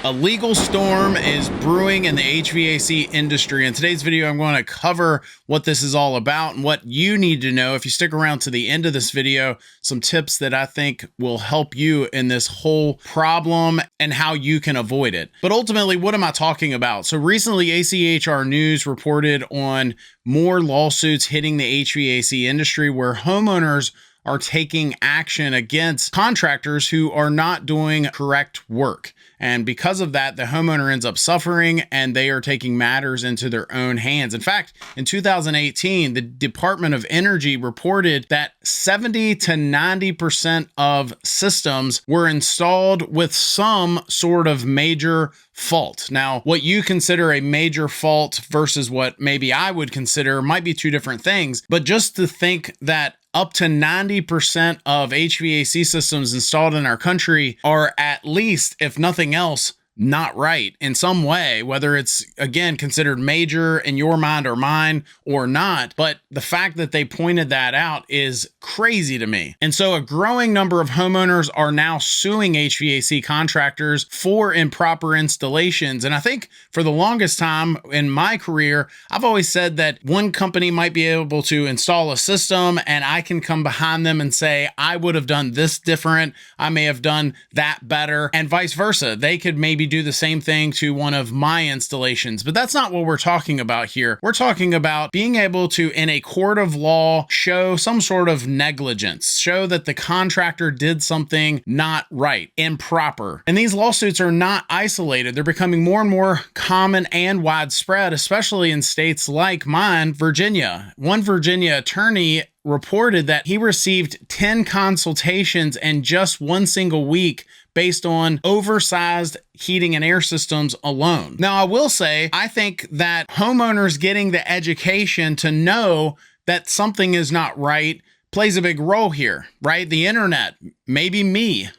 A legal storm is brewing in the HVAC industry. In today's video, I'm going to cover what this is all about and what you need to know. If you stick around to the end of this video, some tips that I think will help you in this whole problem and how you can avoid it. But ultimately, what am I talking about? So recently, ACHR News reported on more lawsuits hitting the HVAC industry where homeowners are taking action against contractors who are not doing correct work. And because of that, the homeowner ends up suffering and they are taking matters into their own hands. In fact, in 2018, the Department of Energy reported that 70 to 90% of systems were installed with some sort of major fault. Now, what you consider a major fault versus what maybe I would consider might be two different things, but just to think that up to 90% of HVAC systems installed in our country are at least, if nothing else, not right in some way, whether it's, again, considered major in your mind or mine or not. But the fact that they pointed that out is crazy to me. And so a growing number of homeowners are now suing HVAC contractors for improper installations. And I think for the longest time in my career, I've always said that one company might be able to install a system and I can come behind them and say, I would have done this different. I may have done that better, and vice versa. They could maybe do the same thing to one of my installations, but that's not what we're talking about here. We're talking about being able to, in a court of law, show some sort of negligence, show that the contractor did something not right, improper. And these lawsuits are not isolated. They're becoming more and more common and widespread, especially in states like mine, Virginia. One Virginia attorney reported that he received 10 consultations in just one single week based on oversized heating and air systems alone. Now, I will say, I think that homeowners getting the education to know that something is not right plays a big role here, right? The internet, maybe me,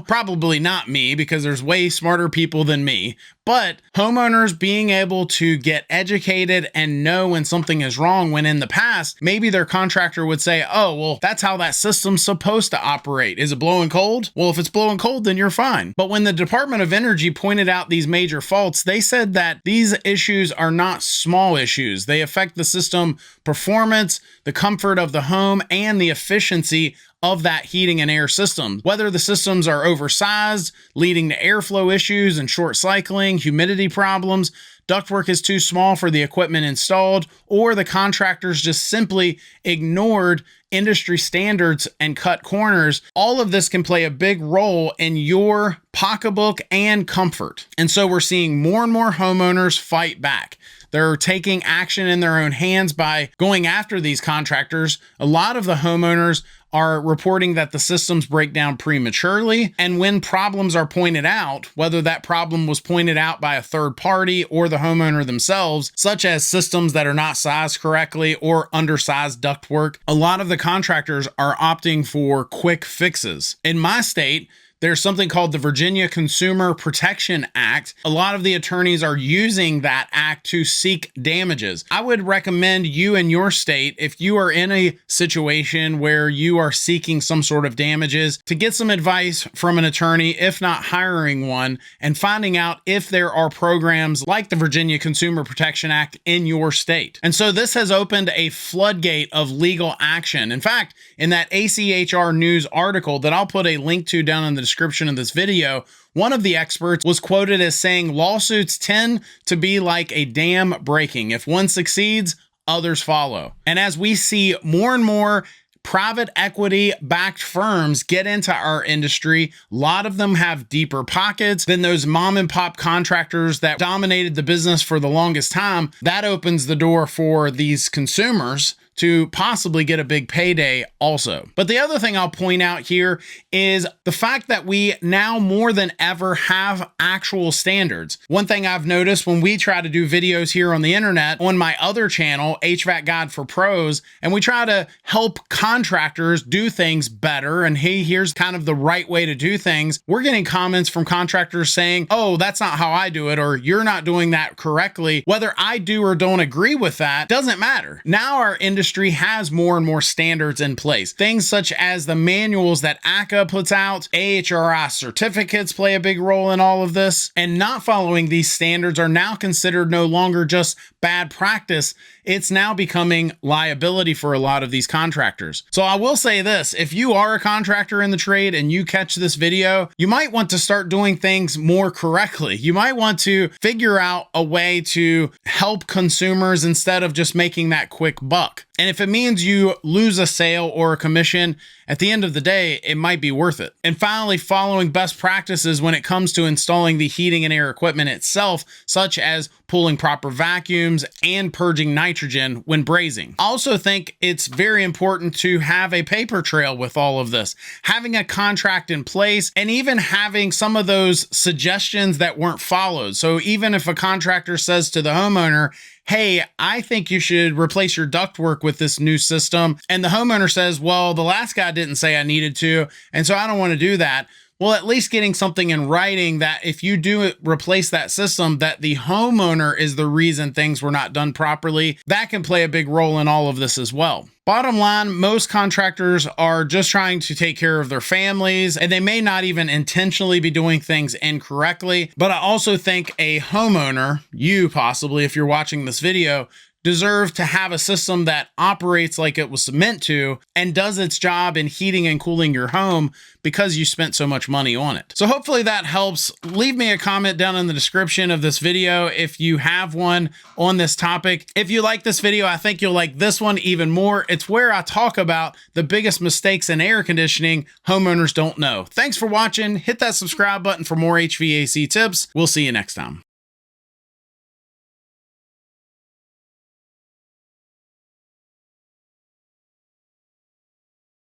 probably not me because there's way smarter people than me, but homeowners being able to get educated and know when something is wrong, when in the past, maybe their contractor would say, oh, well, that's how that system's supposed to operate. Is it blowing cold? Well, if it's blowing cold, then you're fine. But when the Department of Energy pointed out these major faults, they said that these issues are not small issues. They affect the system performance, the comfort of the home, and the efficiency of that heating and air system. Whether the systems are oversized, leading to airflow issues and short cycling, humidity problems, ductwork is too small for the equipment installed, or the contractors just simply ignored industry standards and cut corners, all of this can play a big role in your pocketbook and comfort. And so we're seeing more and more homeowners fight back. They're taking action in their own hands by going after these contractors. A lot of the homeowners are reporting that the systems break down prematurely. And when problems are pointed out, whether that problem was pointed out by a third party or the homeowner themselves, such as systems that are not sized correctly or undersized ductwork, a lot of the contractors are opting for quick fixes. In my state, there's something called the Virginia Consumer Protection Act. A lot of the attorneys are using that act to seek damages. I would recommend you in your state, if you are in a situation where you are seeking some sort of damages, to get some advice from an attorney, if not hiring one, and finding out if there are programs like the Virginia Consumer Protection Act in your state. And so this has opened a floodgate of legal action. In fact, in that ACHR News article that I'll put a link to down in the description of this video, one of the experts was quoted as saying lawsuits tend to be like a dam breaking. If one succeeds, others follow. And as we see more and more private equity backed firms get into our industry, a lot of them have deeper pockets than those mom and pop contractors that dominated the business for the longest time. That opens the door for these consumers to possibly get a big payday also. But the other thing I'll point out here is the fact that we now more than ever have actual standards. One thing I've noticed when we try to do videos here on the internet, on my other channel, HVAC Guide for Pros, and we try to help contractors do things better, and hey, here's kind of the right way to do things, we're getting comments from contractors saying, oh, that's not how I do it, or you're not doing that correctly. Whether I do or don't agree with that doesn't matter. Now our industry industry has more and more standards in place. Things such as the manuals that ACA puts out, AHRI certificates play a big role in all of this, and not following these standards are now considered no longer just bad practice. It's now becoming liability for a lot of these contractors. So I will say this, if you are a contractor in the trade and you catch this video, you might want to start doing things more correctly. You might want to figure out a way to help consumers instead of just making that quick buck. And if it means you lose a sale or a commission, at the end of the day, it might be worth it. And finally, following best practices when it comes to installing the heating and air equipment itself, such as pulling proper vacuums and purging nitrogen when brazing. I also think it's very important to have a paper trail with all of this, having a contract in place, and even having some of those suggestions that weren't followed. So even if a contractor says to the homeowner, hey, I think you should replace your ductwork with this new system, and the homeowner says, well, the last guy didn't say I needed to, and so I don't want to do that. Well, at least getting something in writing that if you do replace that system, that the homeowner is the reason things were not done properly, that can play a big role in all of this as well. Bottom line, most contractors are just trying to take care of their families, and they may not even intentionally be doing things incorrectly. But I also think a homeowner, you possibly, if you're watching this video, deserve to have a system that operates like it was meant to and does its job in heating and cooling your home because you spent so much money on it. So hopefully that helps. Leave me a comment down in the description of this video if you have one on this topic. If you like this video, I think you'll like this one even more. It's where I talk about the biggest mistakes in air conditioning homeowners don't know. Thanks for watching. Hit that subscribe button for more HVAC tips. We'll see you next time.